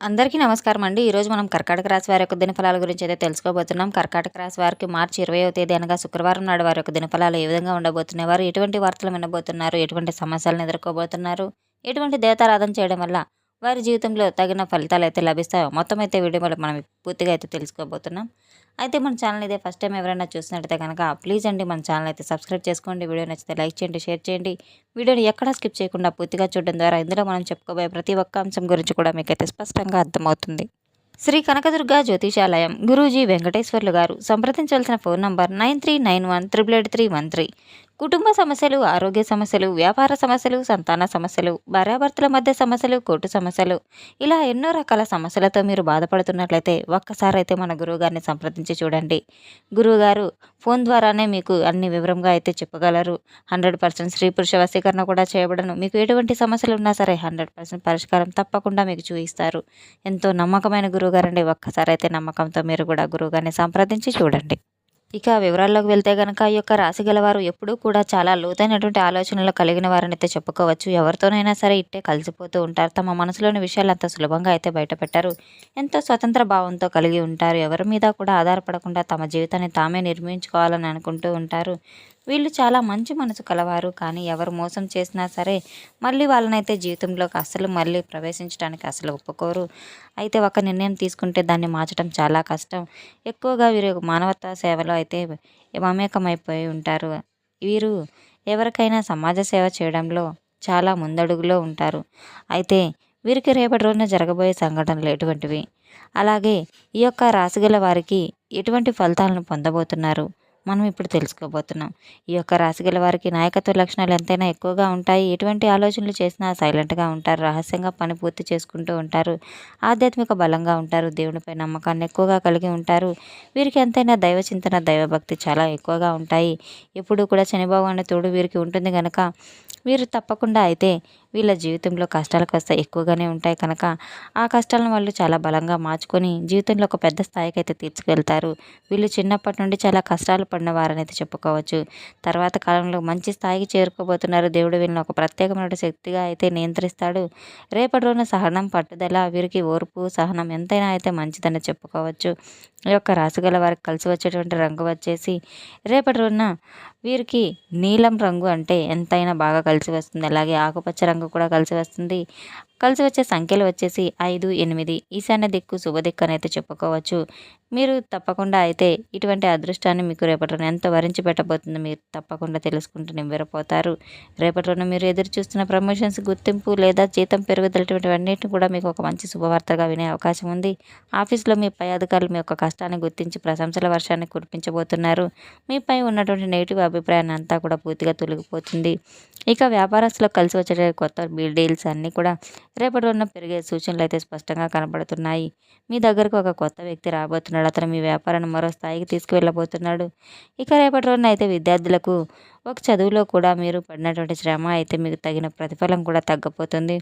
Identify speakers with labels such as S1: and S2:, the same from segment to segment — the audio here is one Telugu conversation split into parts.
S1: అందరికీ నమస్కారం అండి. ఈరోజు మనం కర్కాటక రాశి వారి యొక్క దినఫలాల గురించి అయితే తెలుసుకోబోతున్నాం. కర్కాటక రాశి వారికి మార్చి 20వ తేదీ అనగా శుక్రవారం నాడు వారి యొక్క దినఫలాలు ఏ విధంగా ఉండబోతున్నాయి, వారు ఎటువంటి వార్తలు వినబోతున్నారు, ఎటువంటి సమస్యలను ఎదుర్కోబోతున్నారు, ఎటువంటి దేవతారాధన చేయడం వల్ల వారి జీవితంలో తగిన ఫలితాలు అయితే లభిస్తాయో మొత్తం అయితే వీడియోలో మనం పూర్తిగా అయితే తెలుసుకోబోతున్నాం. అయితే మన ఛానల్ ఇదే ఫస్ట్ టైం ఎవరైనా చూసినట్టయితే కనుక ప్లీజ్ అండి మన ఛానల్ అయితే సబ్స్క్రైబ్ చేసుకోండి. వీడియో నచ్చితే లైక్ చేయండి, షేర్ చేయండి. వీడియోని ఎక్కడా స్కిప్ చేయకుండా పూర్తిగా చూడడం ద్వారా ఇందులో మనం చెప్పుకోబోయే ప్రతి ఒక్క అంశం గురించి కూడా మీకైతే స్పష్టంగా అర్థమవుతుంది. శ్రీ కనకదుర్గ జ్యోతిషాలయం గురూజీ వెంకటేశ్వర్లు గారు. సంప్రదించవలసిన ఫోన్ నంబర్ 9391883313. కుటుంబ సమస్యలు, ఆరోగ్య సమస్యలు, వ్యాపార సమస్యలు, సంతాన సమస్యలు, భార్యాభర్తల మధ్య సమస్యలు, కోర్టు సమస్యలు, ఇలా ఎన్నో రకాల సమస్యలతో మీరు బాధపడుతున్నట్లయితే ఒక్కసారి అయితే మన గురువుగారిని సంప్రదించి చూడండి. గురువుగారు ఫోన్ ద్వారానే మీకు అన్ని వివరంగా అయితే చెప్పగలరు. 100% స్త్రీ పురుష వశీకరణ కూడా చేయబడను. మీకు ఎటువంటి సమస్యలు ఉన్నా సరే 100% పరిష్కారం తప్పకుండా మీకు చూయిస్తారు. ఎంతో నమ్మకమైన గురువుగారండి. ఒక్కసారి అయితే నమ్మకంతో మీరు కూడా గురువుగారిని సంప్రదించి చూడండి. ఇక వివరాల్లోకి వెళ్తే గనక ఈ యొక్క రాశి గలవారు ఎప్పుడూ కూడా చాలా లోతైనటువంటి ఆలోచనలు కలిగిన వారనైతే చెప్పుకోవచ్చు. ఎవరితోనైనా సరే ఇట్టే కలిసిపోతూ ఉంటారు. తమ మనసులోని విషయాలు అంత సులభంగా అయితే బయటపెట్టారు. ఎంతో స్వతంత్ర భావంతో కలిగి ఉంటారు. ఎవరి మీద కూడా ఆధారపడకుండా తమ జీవితాన్ని తామే నిర్మించుకోవాలని అనుకుంటూ ఉంటారు. వీళ్ళు చాలా మంచి మనసు కలవారు. కానీ ఎవరు మోసం చేసినా సరే మళ్ళీ వాళ్ళనైతే జీవితంలోకి అస్సలు మళ్ళీ ప్రవేశించడానికి అసలు ఒప్పుకోరు. అయితే ఒక నిర్ణయం తీసుకుంటే దాన్ని మార్చడం చాలా కష్టం. ఎక్కువగా వీరు మానవతా సేవలో అయితే మమేకమైపోయి ఉంటారు. వీరు ఎవరికైనా సమాజ సేవ చేయడంలో చాలా ముందడుగులో ఉంటారు. అయితే వీరికి రేపటి రోజున జరగబోయే సంఘటనలు ఎటువంటివి, అలాగే ఈ యొక్క రాశిగల వారికి ఎటువంటి ఫలితాలను పొందబోతున్నారు మనం ఇప్పుడు తెలుసుకోబోతున్నాం. ఈ యొక్క రాశిగల వారికి నాయకత్వ లక్షణాలు ఎంతైనా ఎక్కువగా ఉంటాయి. ఎటువంటి ఆలోచనలు చేసినా సైలెంట్గా ఉంటారు. రహస్యంగా పని పూర్తి చేసుకుంటూ ఉంటారు. ఆధ్యాత్మిక బలంగా ఉంటారు. దేవునిపై నమ్మకాన్ని ఎక్కువగా కలిగి ఉంటారు. వీరికి ఎంతైనా దైవ చింతన, దైవభక్తి చాలా ఎక్కువగా ఉంటాయి. ఎప్పుడూ కూడా శని భగవానుడి తోడు వీరికి ఉంటుంది కనుక వీరు తప్పకుండా అయితే వీళ్ళ జీవితంలో కష్టాలు కాస్త ఎక్కువగానే ఉంటాయి కనుక ఆ కష్టాలను వాళ్ళు చాలా బలంగా మార్చుకొని జీవితంలో ఒక పెద్ద స్థాయికి అయితే తీసుకెళ్తారు. వీళ్ళు చిన్నప్పటి నుండి చాలా కష్టాలు పడిన వారని అయితే చెప్పుకోవచ్చు. తర్వాత కాలంలో మంచి స్థాయికి చేరుకోబోతున్నారు. దేవుడు వీళ్ళని ఒక ప్రత్యేకమైన శక్తిగా అయితే నియంత్రిస్తాడు. రేపటి రోజున సహనం, పట్టుదల, వీరికి ఓర్పు, సహనం ఎంతైనా అయితే మంచిదని చెప్పుకోవచ్చు. ఈ యొక్క రాశిగల వారికి కలిసి వచ్చేటువంటి రంగు వచ్చేసి రేపటి రోజున వీరికి నీలం రంగు అంటే ఎంతైనా బాగా కలిసి వస్తుంది. అలాగే ఆకుపచ్చ రంగు కూడా కలిసి వస్తుంది. కలిసి వచ్చే సంఖ్యలు వచ్చేసి 5, 8. ఈశాన్య దిక్కు శుభదిక్కు అని అయితే చెప్పుకోవచ్చు. మీరు తప్పకుండా అయితే ఇటువంటి అదృష్టాన్ని మీకు రేపటి రోజున ఎంత వరించి పెట్టబోతుందో మీరు తప్పకుండా తెలుసుకుంటూ నివ్వెరపోతారు. రేపటి రోజున మీరు ఎదురు చూస్తున్న ప్రమోషన్స్, గుర్తింపు లేదా జీతం పెరుగుదల ఇటువంటివన్నిటిని కూడా మీకు ఒక మంచి శుభవార్తగా వినే అవకాశం ఉంది. ఆఫీస్లో మీ పై అధికారులు మీ యొక్క కష్టాన్ని గుర్తించి ప్రశంసల వర్షాన్ని కురిపించబోతున్నారు. మీపై ఉన్నటువంటి నెగిటివ్ అభిప్రాయాన్ని అంతా కూడా పూర్తిగా తొలగిపోతుంది. ఇక వ్యాపారస్తులకు కలిసి వచ్చే కొత్త డీల్స్ అన్నీ కూడా రేపటి రోజున పెరిగే సూచనలు అయితే స్పష్టంగా కనబడుతున్నాయి. మీ దగ్గరకు ఒక కొత్త వ్యక్తి రాబోతున్నాడు. అతను మీ వ్యాపారాన్ని మరో స్థాయికి తీసుకువెళ్ళబోతున్నాడు. ఇక రేపటి రోజున అయితే విద్యార్థులకు ఒక చదువులో కూడా మీరు పడినటువంటి శ్రమ అయితే మీకు తగిన ప్రతిఫలం కూడా తగ్గపోతుంది.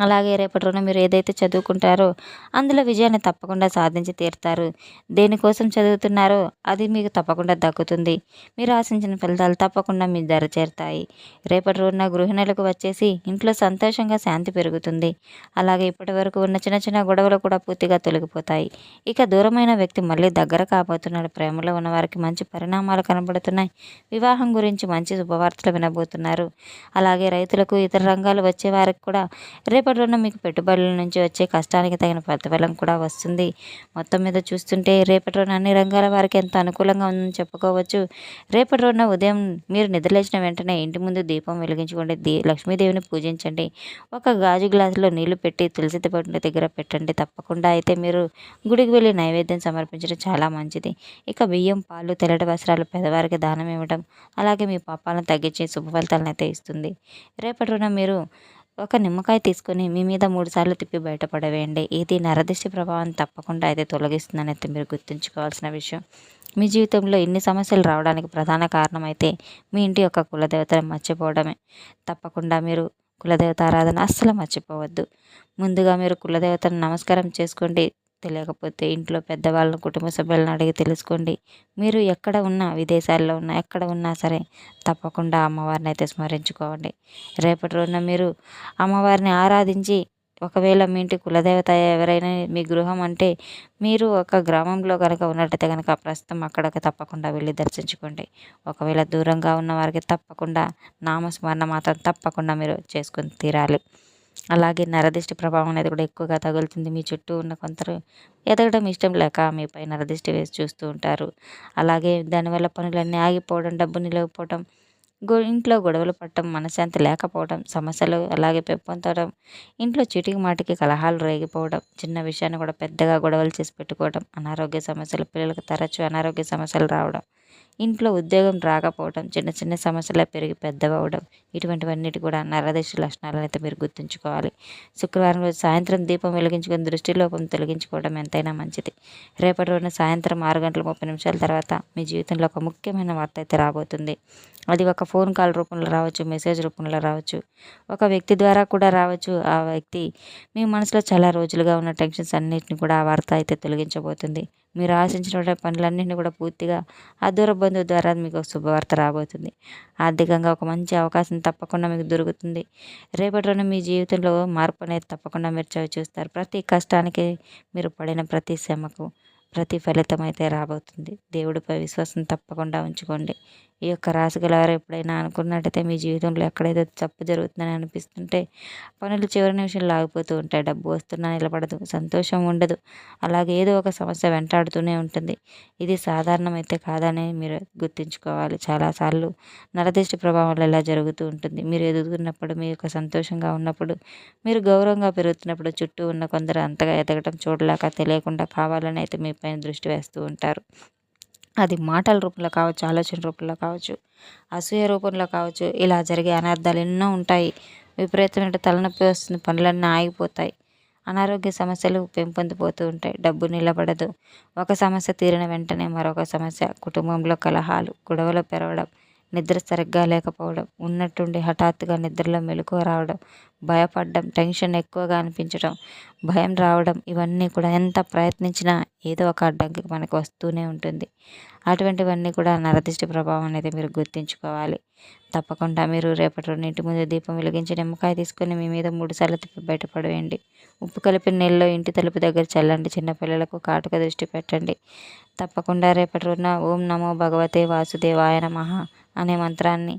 S1: అలాగే రేపటి రోజున మీరు ఏదైతే చదువుకుంటారో అందులో విజయాన్ని తప్పకుండా సాధించి తీరుతారు. దేనికోసం చదువుతున్నారో అది మీకు తప్పకుండా దక్కుతుంది. మీరు ఆశించిన ఫలితాలు తప్పకుండా మీ దరి చేరుతాయి. రేపటి రోజున గృహిణులకు వచ్చేసి ఇంట్లో సంతోషంగా శాంతి పెరుగుతుంది. అలాగే ఇప్పటి వరకు ఉన్న చిన్న చిన్న గొడవలు కూడా పూర్తిగా తొలగిపోతాయి. ఇక దూరమైన వ్యక్తి మళ్ళీ దగ్గర కాబోతున్నాడు. ప్రేమలో ఉన్న వారికి మంచి పరిణామాలు కనబడుతున్నాయి. వివాహం గురించి మంచి శుభవార్తలు వినబోతున్నారు. అలాగే రైతులకు, ఇతర రంగాలు వచ్చే వారికి కూడా రేపటి రోజున మీకు పెట్టుబడుల నుంచి వచ్చే కష్టానికి తగిన ప్రతిఫలం కూడా వస్తుంది. మొత్తం మీద చూస్తుంటే రేపటి రోజున అన్ని రంగాల వారికి ఎంతో అనుకూలంగా ఉందని చెప్పుకోవచ్చు. రేపటి రోజున ఉదయం మీరు నిద్రలేచిన వెంటనే ఇంటి ముందు దీపం వెలిగించుకోండి. లక్ష్మీదేవిని పూజించండి. ఒక గాజు గ్లాసులో నీళ్లు పెట్టి తులసి పండు దగ్గర పెట్టండి. తప్పకుండా అయితే మీరు గుడికి వెళ్ళి నైవేద్యం సమర్పించడం చాలా మంచిది. ఇక బియ్యం, పాలు, తెల్లటి వస్త్రాలు పేదవారికి దానం ఇవ్వడం అలాగే మీ పాపాలను తగ్గించి శుభ ఫలితాలను అయితే ఇస్తుంది. రేపటి రోజున మీరు ఒక నిమ్మకాయ తీసుకొని మీ మీద 3 సార్లు తిప్పి బయటపడవేయండి. ఇది నరదిష్టి ప్రభావాన్ని తప్పకుండా అయితే తొలగిస్తుందని అయితే మీరు గుర్తుంచుకోవాల్సిన విషయం. మీ జీవితంలో ఇన్ని సమస్యలు రావడానికి ప్రధాన కారణం అయితే మీ ఇంటి యొక్క కులదేవతను మర్చిపోవడమే. తప్పకుండా మీరు కులదేవత ఆరాధన అస్సలు మర్చిపోవద్దు. ముందుగా మీరు కులదేవతను నమస్కారం చేసుకోండి. తెలియకపోతే ఇంట్లో పెద్దవాళ్ళను, కుటుంబ సభ్యులను అడిగి తెలుసుకోండి. మీరు ఎక్కడ ఉన్నా, విదేశాల్లో ఉన్నా, ఎక్కడ ఉన్నా సరే తప్పకుండా అమ్మవారిని అయితే స్మరించుకోండి. రేపటి రోజున మీరు అమ్మవారిని ఆరాధించి ఒకవేళ మీ ఇంటి కులదేవత ఎవరైనా మీ గృహం అంటే మీరు ఒక గ్రామంలో కనుక ఉన్నట్టయితే కనుక ప్రస్తుతం అక్కడికి తప్పకుండా వెళ్ళి దర్శించుకోండి. ఒకవేళ దూరంగా ఉన్న వారికి తప్పకుండా నామస్మరణ మాత్రం తప్పకుండా మీరు చేసుకొని తీరాలి. అలాగే నరదిష్టి ప్రభావం అనేది కూడా ఎక్కువగా తగులుతుంది. మీ చుట్టూ ఉన్న కొందరు ఎదగడం ఇష్టం లేక మీపై నరదిష్టి వేసి చూస్తూ ఉంటారు. అలాగే దానివల్ల పనులన్నీ ఆగిపోవడం, డబ్బు నిలవకపోవడం, ఇంట్లో గొడవలు పడటం, మనశ్శాంతి లేకపోవడం, సమస్యలు అలాగే పెంపొందడం, ఇంట్లో చీటికి మాటికి కలహాలు రేగిపోవడం, చిన్న విషయాన్ని కూడా పెద్దగా గొడవలు చేసి పెట్టుకోవడం, అనారోగ్య సమస్యలు, పిల్లలకు తరచూ అనారోగ్య సమస్యలు రావడం, ఇంట్లో ఉద్యోగం రాకపోవడం, చిన్న చిన్న సమస్యలే పెరిగి పెద్దవవడం, ఇటువంటివన్నిటి కూడా నరదిష్టి లక్షణాలను అయితే మీరు గుర్తుంచుకోవాలి. శుక్రవారం రోజు సాయంత్రం దీపం వెలిగించుకొని దృష్టిలోపం తొలగించుకోవడం ఎంతైనా మంచిది. రేపటి రోజున సాయంత్రం 6:30 తర్వాత మీ జీవితంలో ఒక ముఖ్యమైన వార్త అయితే రాబోతుంది. అది ఒక ఫోన్ కాల్ రూపంలో రావచ్చు, మెసేజ్ రూపంలో రావచ్చు, ఒక వ్యక్తి ద్వారా కూడా రావచ్చు. ఆ వ్యక్తి మీ మనసులో చాలా రోజులుగా ఉన్న టెన్షన్స్ అన్నిటిని కూడా ఆ వార్త అయితే తొలగించబోతుంది. మీరు ఆశించినటువంటి పనులన్నింటినీ కూడా పూర్తిగా ఆ దూర బంధువు ద్వారా మీకు ఒక శుభవార్త రాబోతుంది. ఆర్థికంగా ఒక మంచి అవకాశం తప్పకుండా మీకు దొరుకుతుంది. రేపటి రోజున మీ జీవితంలో మార్పు అనేది తప్పకుండా మీరు చవిచూస్తారు. ప్రతి కష్టానికి, మీరు పడిన ప్రతి శ్రమకు ప్రతి ఫలితం అయితే రాబోతుంది. దేవుడిపై విశ్వాసం తప్పకుండా ఉంచుకోండి. ఈ యొక్క రాశి గలవారు ఎప్పుడైనా అనుకున్నట్టయితే మీ జీవితంలో ఎక్కడైతే తప్పు జరుగుతుందని అనిపిస్తుంటే పనులు చివరి నిమిషంలో ఆగిపోతూ ఉంటాయి. డబ్బు వస్తున్నా నిలబడదు, సంతోషం ఉండదు, అలాగే ఏదో ఒక సమస్య వెంటాడుతూనే ఉంటుంది. ఇది సాధారణమైతే కాదని మీరు గుర్తుంచుకోవాలి. చాలాసార్లు నరదిష్టి ప్రభావం వల్ల ఇలా జరుగుతూ ఉంటుంది. మీరు ఎదుగుతున్నప్పుడు, మీ యొక్క సంతోషంగా ఉన్నప్పుడు, మీరు గౌరవంగా పెరుగుతున్నప్పుడు చుట్టూ ఉన్న కొందరు అంతగా ఎదగటం చూడలేక తెలియకుండా కావాలని అయితే మీ పైన దృష్టి వేస్తూ ఉంటారు. అది మాటల రూపంలో కావచ్చు, ఆలోచన రూపంలో కావచ్చు, అసూయ రూపంలో కావచ్చు. ఇలా జరిగే అనర్థాలు ఎన్నో ఉంటాయి. విపరీతమైన తలనొప్పి వస్తుంది, పనులన్నీ ఆగిపోతాయి, అనారోగ్య సమస్యలు పెంపొందిపోతూ ఉంటాయి, డబ్బు నిలబడదు. ఒక సమస్య తీరిన వెంటనే మరొక సమస్య, కుటుంబంలో కలహాలు, గొడవలు పెరగడం, నిద్ర సరిగ్గా లేకపోవడం, ఉన్నట్టుండి హఠాత్తుగా నిద్రలో మెలకువ రావడం, భయపడడం, టెన్షన్ ఎక్కువగా అనిపించడం, భయం రావడం, ఇవన్నీ కూడా ఎంత ప్రయత్నించినా ఏదో ఒక అడ్డంకి మనకు వస్తూనే ఉంటుంది. అటువంటివన్నీ కూడా నరదిష్టి ప్రభావం అనేది మీరు గుర్తుంచుకోవాలి. తప్పకుండా మీరు రేపటి రోజున ఇంటి ముందు దీపం వెలిగించి నిమ్మకాయ తీసుకొని మీ మీద 3 సార్లు తిప్పి బయటపడవేయండి. ఉప్పు కలిపిన నీళ్ళలో ఇంటి తలుపు దగ్గర చల్లండి. చిన్నపిల్లలకు కాటుక దృష్టి పెట్టండి. తప్పకుండా రేపటి రోజున ఓం నమో భగవతే వాసుదేవాయ నమః అనే మంత్రాన్ని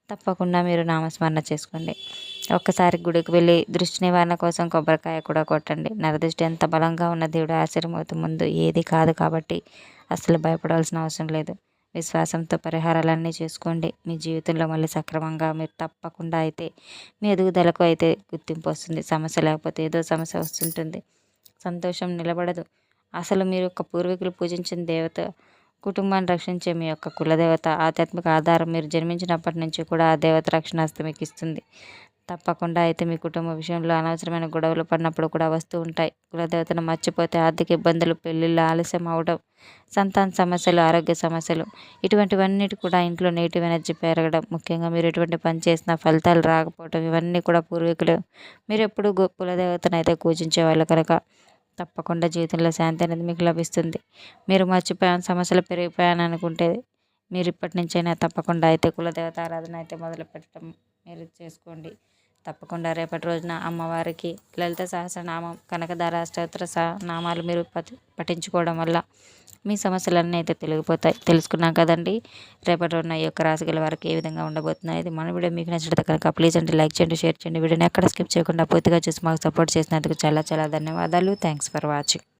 S1: తప్పకుండా మీరు నామస్మరణ చేసుకోండి. ఒక్కసారి గుడికి వెళ్ళి దృష్టి నివారణ కోసం కొబ్బరికాయ కూడా కొట్టండి. నరదృష్టి ఎంత బలంగా ఉన్న దేవుడు ఆశీర్వాదం ముందు ఏది కాదు కాబట్టి అసలు భయపడాల్సిన అవసరం లేదు. విశ్వాసంతో పరిహారాలన్నీ చేసుకోండి. మీ జీవితంలో మళ్ళీ సక్రమంగా మీరు తప్పకుండా అయితే మీ ఎదుగుదలకు అయితే గుర్తింపు వస్తుంది. సమస్య లేకపోతే ఏదో సమస్య వస్తుంటుంది, సంతోషం నిలబడదు. అసలు మీరు యొక్క పూర్వీకులు పూజించిన దేవత, కుటుంబాన్ని రక్షించే మీ యొక్క కులదేవత, ఆధ్యాత్మిక ఆధారం మీరు జన్మించినప్పటి నుంచి కూడా ఆ దేవత రక్షణ హస్తం మీకు ఇస్తుంది. తప్పకుండా అయితే మీ కుటుంబ విషయంలో అనవసరమైన గొడవలు పడినప్పుడు కూడా వస్తూ ఉంటాయి. కులదేవతను మర్చిపోతే ఆర్థిక ఇబ్బందులు, పెళ్ళిళ్ళు ఆలస్యం అవడం, సంతాన సమస్యలు, ఆరోగ్య సమస్యలు, ఇటువంటివన్నిటి కూడా ఇంట్లో నెగిటివ్ ఎనర్జీ పెరగడం, ముఖ్యంగా మీరు ఎటువంటి పని చేసినా ఫలితాలు రాకపోవడం, ఇవన్నీ కూడా పూర్వీకులు మీరు ఎప్పుడు కులదేవతను అయితే పూజించేవాళ్ళు కనుక తప్పకుండా జీవితంలో శాంతి అనేది మీకు లభిస్తుంది. మీరు మర్చిపోయాను, సమస్యలు పెరిగిపోయాను అనుకుంటే మీరు ఇప్పటి నుంచైనా తప్పకుండా అయితే కులదేవత ఆరాధన అయితే మొదలు పెట్టడం మీరు చేసుకోండి. తప్పకుండా రేపటి రోజున అమ్మవారికి లలిత సహస్రనామం, కనకదార అష్టోత్తర నామాలు మీరు పఠించుకోవడం వల్ల మీ సమస్యలన్నీ అయితే తొలగిపోతాయి. తెలుసుకున్నాం కదండి రేపటి రోజున ఈ యొక్క రాశి గల వారికి ఏ విధంగా ఉండబోతున్నాయి. ఇది మన వీడియో మీకు నచ్చితే కనుక ప్లీజ్ అంటే లైక్ చేయండి, షేర్ చేయండి. వీడియోని ఎక్కడ స్కిప్ చేయకుండా పూర్తిగా చూసి మాకు సపోర్ట్ చేసినందుకు చాలా చాలా ధన్యవాదాలు. Thanks for watching.